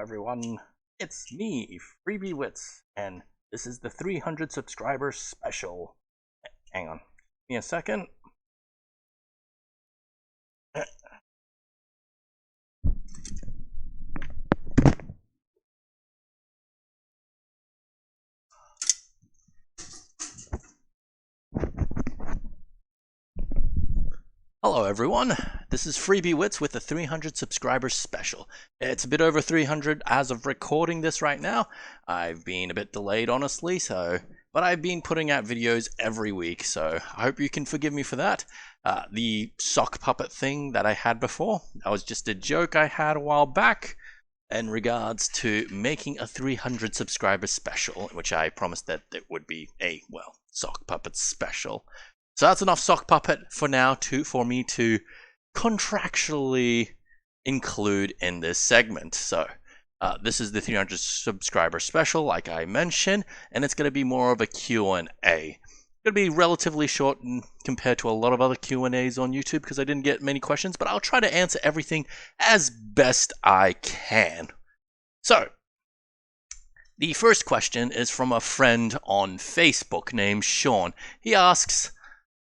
everyone, it's me, Freebie Wits, and this is the 300 subscribers special. Hang on, give me a second. Hello everyone, this is Freebie Wits with the 300 subscribers special. It's a bit over 300 as of recording this right now. I've been a bit delayed honestly, but I've been putting out videos every week, so I hope you can forgive me for that. The sock puppet thing that I had before, that was just a joke I had a while back in regards to making a 300 subscribers special, which I promised that it would be a, well, sock puppet special. So that's enough sock puppet for now for me to contractually include in this segment. So this is the 300 subscriber special, like I mentioned, and it's going to be more of a Q&A. It's going to be relatively short compared to a lot of other Q&As on YouTube because I didn't get many questions, but I'll try to answer everything as best I can. So the first question is from a friend on Facebook named Sean. He asks,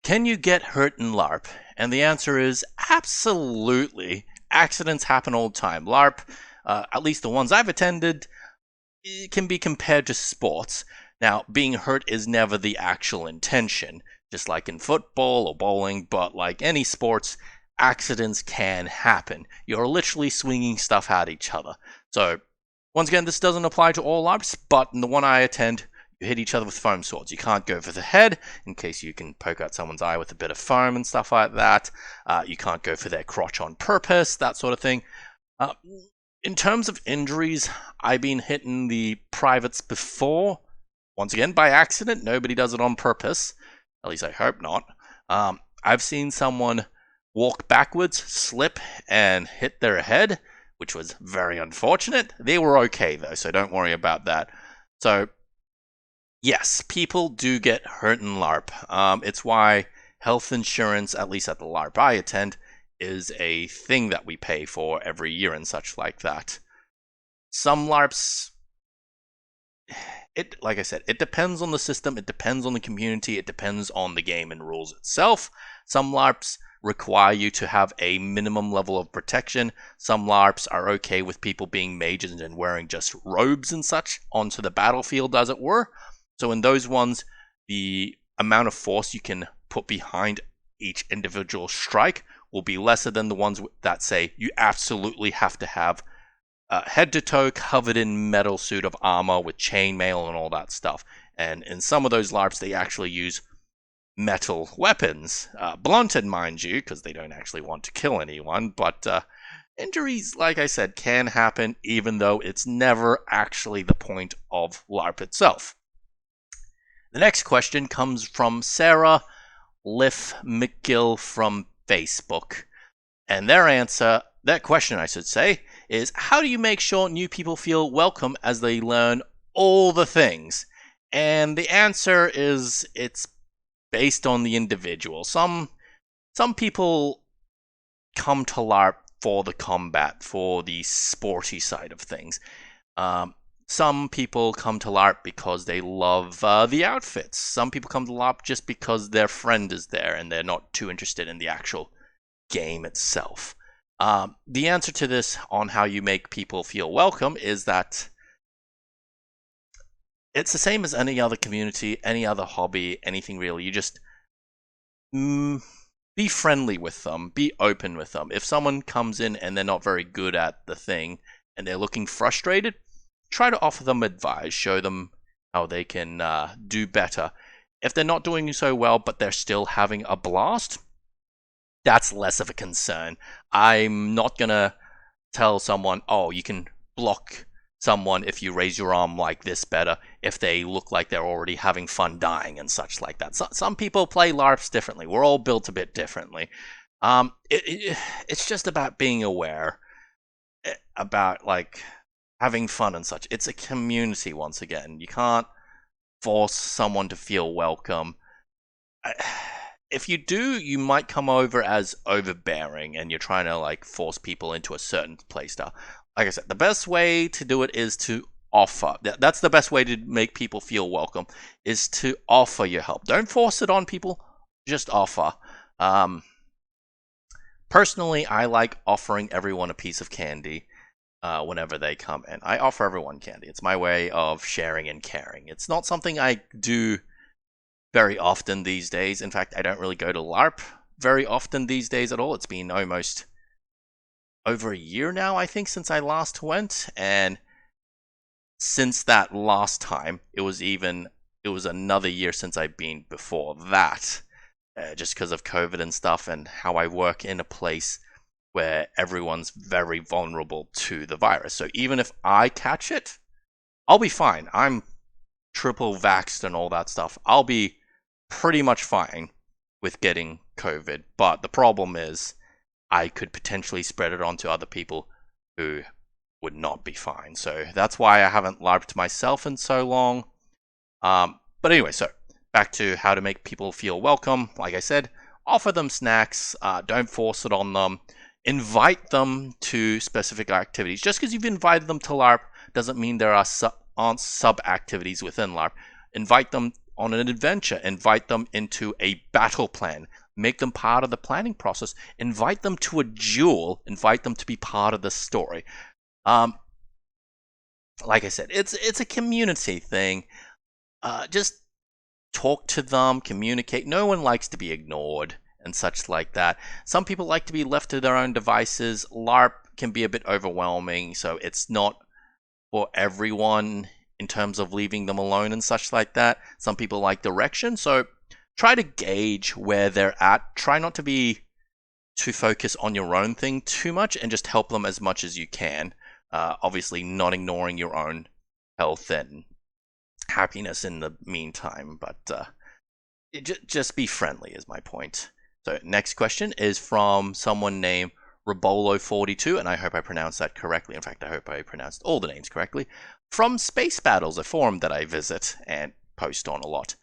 can you get hurt in LARP? And the answer is absolutely. Accidents happen all the time. LARP, at least the ones I've attended, can be compared to sports. Now, being hurt is never the actual intention, just like in football or bowling, but like any sports, accidents can happen. You're literally swinging stuff at each other. So, once again, this doesn't apply to all LARPs, but in the one I attend, you hit each other with foam swords. You can't go for the head, in case you can poke out someone's eye with a bit of foam and stuff like that. You can't go for their crotch on purpose, that sort of thing. In terms of injuries, I've been hitting the privates before. Once again, by accident. Nobody does it on purpose. At least I hope not. I've seen someone walk backwards, slip, and hit their head, which was very unfortunate. They were okay, though, so don't worry about that. So, yes, people do get hurt in LARP. It's why health insurance, at least at the LARP I attend, is a thing that we pay for every year and such like that. Some LARPs, like I said, it depends on the system, it depends on the community, it depends on the game and rules itself. Some LARPs require you to have a minimum level of protection. Some LARPs are okay with people being mages and wearing just robes and such onto the battlefield, as it were. So in those ones, the amount of force you can put behind each individual strike will be lesser than the ones that say you absolutely have to have head to toe covered in metal suit of armor with chainmail and all that stuff. And in some of those LARPs, they actually use metal weapons, blunted, mind you, because they don't actually want to kill anyone. But injuries, like I said, can happen, even though it's never actually the point of LARP itself. The next question comes from Sarah Liff McGill from Facebook. And their question, I should say, is how do you make sure new people feel welcome as they learn all the things? And the answer is it's based on the individual. Some people come to LARP for the combat, for the sporty side of things. Some people come to LARP because they love the outfits. Some people come to LARP just because their friend is there and they're not too interested in the actual game itself. The answer to this on how you make people feel welcome is that it's the same as any other community, any other hobby, anything really. You just be friendly with them, be open with them. If someone comes in and they're not very good at the thing and they're looking frustrated, try to offer them advice, show them how they can do better. If they're not doing so well, but they're still having a blast, that's less of a concern. I'm not going to tell someone, oh, you can block someone if you raise your arm like this better, if they look like they're already having fun dying and such like that. Some people play LARPs differently. We're all built a bit differently. It's just about being aware, about like having fun and such. It's a community, once again. You can't force someone to feel welcome. If you do, you might come over as overbearing and you're trying to like force people into a certain playstyle. like I said, the best way to do it is to offer. That's the best way to make people feel welcome, is to offer your help. Don't force it on people, just offer. Personally, I like offering everyone a piece of candy whenever they come in. I offer everyone candy. It's my way of sharing and caring. It's not something I do very often these days. In fact, I don't really go to LARP very often these days at all. It's been almost over a year now, I think, since I last went. And since that last time, it was another year since I've been before that. Just because of COVID and stuff, and how I work in a place where everyone's very vulnerable to the virus. So even if I catch it, I'll be fine. I'm triple vaxxed and all that stuff. I'll be pretty much fine with getting COVID. But the problem is I could potentially spread it onto other people who would not be fine. So that's why I haven't LARPed myself in so long. But anyway, so back to how to make people feel welcome. Like I said, offer them snacks. Don't force it on them. Invite them to specific activities. Just because you've invited them to LARP doesn't mean there aren't sub-activities within LARP. Invite them on an adventure. Invite them into a battle plan. Make them part of the planning process. Invite them to a duel. Invite them to be part of the story. Like I said, it's a community thing. Just talk to them, communicate. No one likes to be ignored and such like that. Some people like to be left to their own devices. LARP can be a bit overwhelming, so it's not for everyone in terms of leaving them alone and such like that. Some people like direction, so try to gauge where they're at. Try not to focus on your own thing too much, and just help them as much as you can. Obviously not ignoring your own health and happiness in the meantime, but just be friendly is my point. So next question is from someone named Robolo42, and I hope I pronounced that correctly. In fact, I hope I pronounced all the names correctly. From Space Battles, a forum that I visit and post on a lot.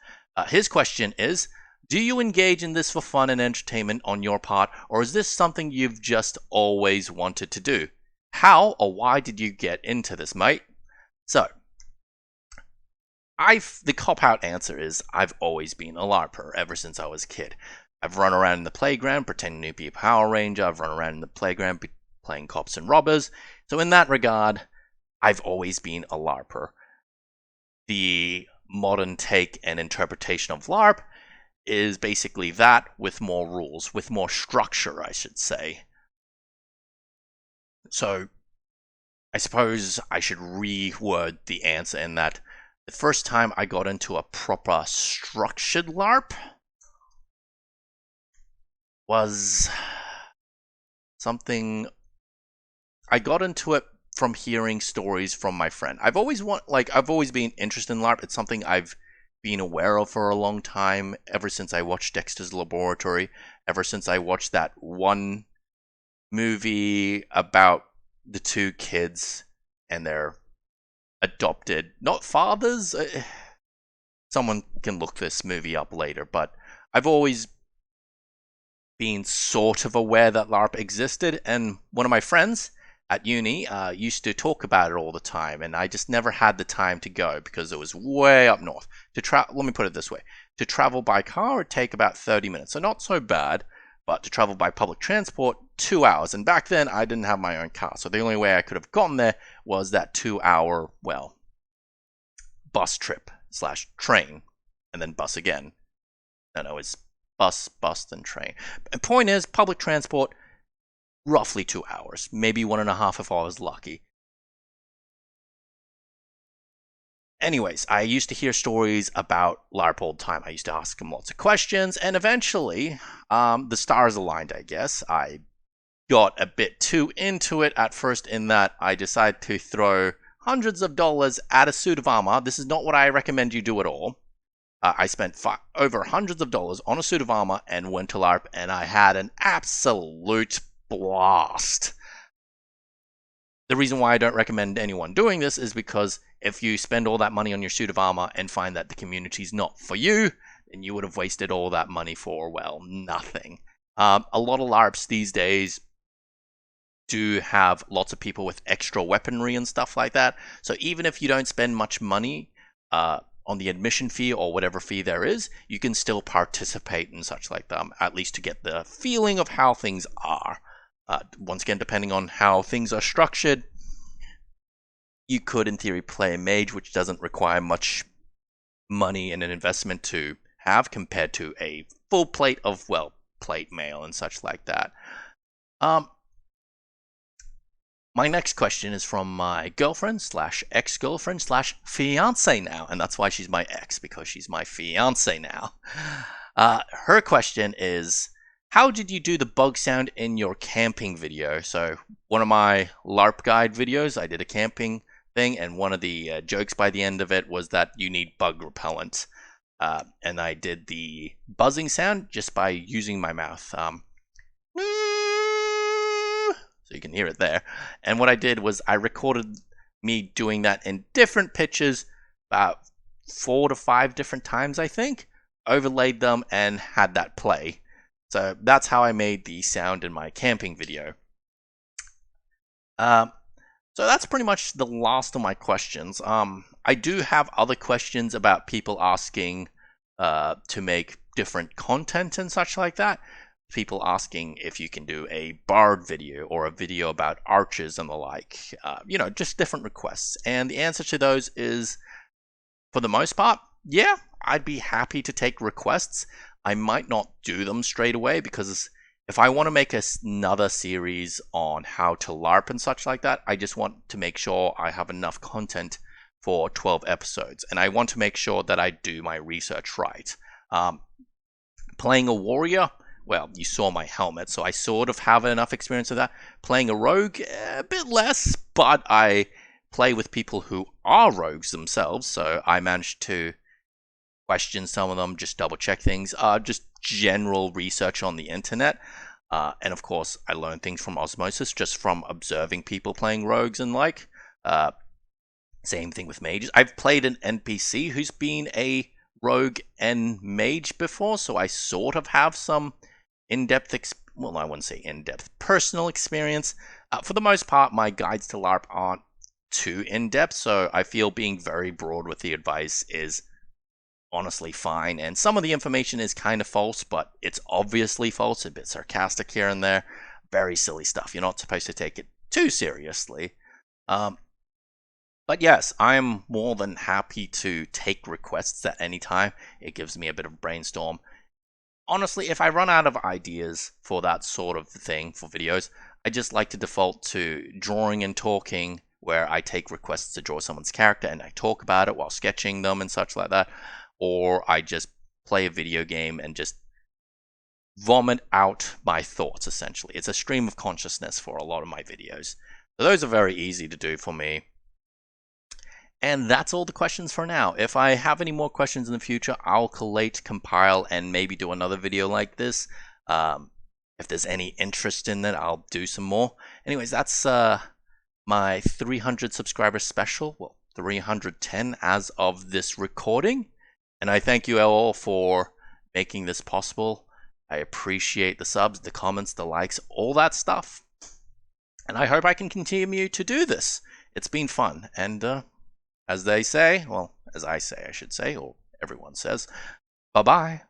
His question is, do you engage in this for fun and entertainment on your part, or is this something you've just always wanted to do? How or why did you get into this, mate? So, the cop-out answer is I've always been a LARPer ever since I was a kid. I've run around in the playground pretending to be a Power Ranger. I've run around in the playground playing cops and robbers. So in that regard, I've always been a LARPer. The modern take and interpretation of LARP is basically that with more rules, with more structure, I should say. So I suppose I should reword the answer in that the first time I got into a proper structured LARP was something I got into it from hearing stories from my friend. I've always been interested in LARP. It's something I've been aware of for a long time, ever since I watched Dexter's Laboratory, ever since I watched that one movie about the two kids and their adopted, not fathers. Someone can look this movie up later, but I've always been sort of aware that LARP existed, and one of my friends at uni used to talk about it all the time, and I just never had the time to go because it was way up north. Let me put it this way. To travel by car would take about 30 minutes, so not so bad, but to travel by public transport, 2 hours. And back then, I didn't have my own car, so the only way I could have gotten there was that 2-hour, bus trip / train, and then bus again. No, it's bus, then train. The point is, public transport, roughly 2 hours, maybe 1.5 if I was lucky. Anyways, I used to hear stories about LARP all the time. I used to ask him lots of questions, and eventually, the stars aligned, I guess. I got a bit too into it at first, in that I decided to throw hundreds of dollars at a suit of armor. This is not what I recommend you do at all. I spent over hundreds of dollars on a suit of armor and went to LARP, and I had an absolute blast. The reason why I don't recommend anyone doing this is because if you spend all that money on your suit of armor and find that the community's not for you, then you would have wasted all that money for, nothing. A lot of LARPs these days do have lots of people with extra weaponry and stuff like that. So even if you don't spend much money on the admission fee or whatever fee there is, you can still participate in such like that, at least to get the feeling of how things are. Once again, depending on how things are structured, you could, in theory, play a mage, which doesn't require much money and an investment to have compared to a full plate of, well, plate mail and such like that. My next question is from my girlfriend slash ex-girlfriend slash fiance now, and that's why she's my ex, because she's my fiance now. Her question is, how did you do the bug sound in your camping video? So one of my LARP guide videos, I did a camping thing, and one of the jokes by the end of it was that you need bug repellent. And I did the buzzing sound just by using my mouth. So you can hear it there. And what I did was I recorded me doing that in different pitches, about 4 to 5 different times, I think, overlaid them and had that play. So that's how I made the sound in my camping video. So that's pretty much the last of my questions. I do have other questions about people asking to make different content and such like that. People asking if you can do a bard video or a video about archers and the like. Just different requests. And the answer to those is, for the most part, yeah, I'd be happy to take requests. I might not do them straight away because if I want to make another series on how to LARP and such like that, I just want to make sure I have enough content for 12 episodes. And I want to make sure that I do my research right. Playing a warrior, well, you saw my helmet, so I sort of have enough experience with that. Playing a rogue, a bit less, but I play with people who are rogues themselves, so I managed to question some of them, just double check things, just general research on the internet. And of course, I learned things from osmosis, just from observing people playing rogues and like. Same thing with mages. I've played an NPC who's been a rogue and mage before, so I sort of have some in-depth, well, I wouldn't say in-depth, personal experience. For the most part, my guides to LARP aren't too in-depth, so I feel being very broad with the advice is honestly fine. And some of the information is kind of false, but it's obviously false, a bit sarcastic here and there. Very silly stuff. You're not supposed to take it too seriously. But yes, I'm more than happy to take requests at any time. It gives me a bit of brainstorm. Honestly, if I run out of ideas for that sort of thing for videos, I just like to default to drawing and talking, where I take requests to draw someone's character and I talk about it while sketching them and such like that. Or I just play a video game and just vomit out my thoughts, essentially. It's a stream of consciousness for a lot of my videos. So those are very easy to do for me. And that's all the questions for now. If I have any more questions in the future, I'll collate, compile, and maybe do another video like this. If there's any interest in it, I'll do some more. Anyways, that's my 300 subscriber special. Well, 310 as of this recording. And I thank you all for making this possible. I appreciate the subs, the comments, the likes, all that stuff. And I hope I can continue to do this. It's been fun. And as they say, well, as I say, I should say, or everyone says, bye-bye.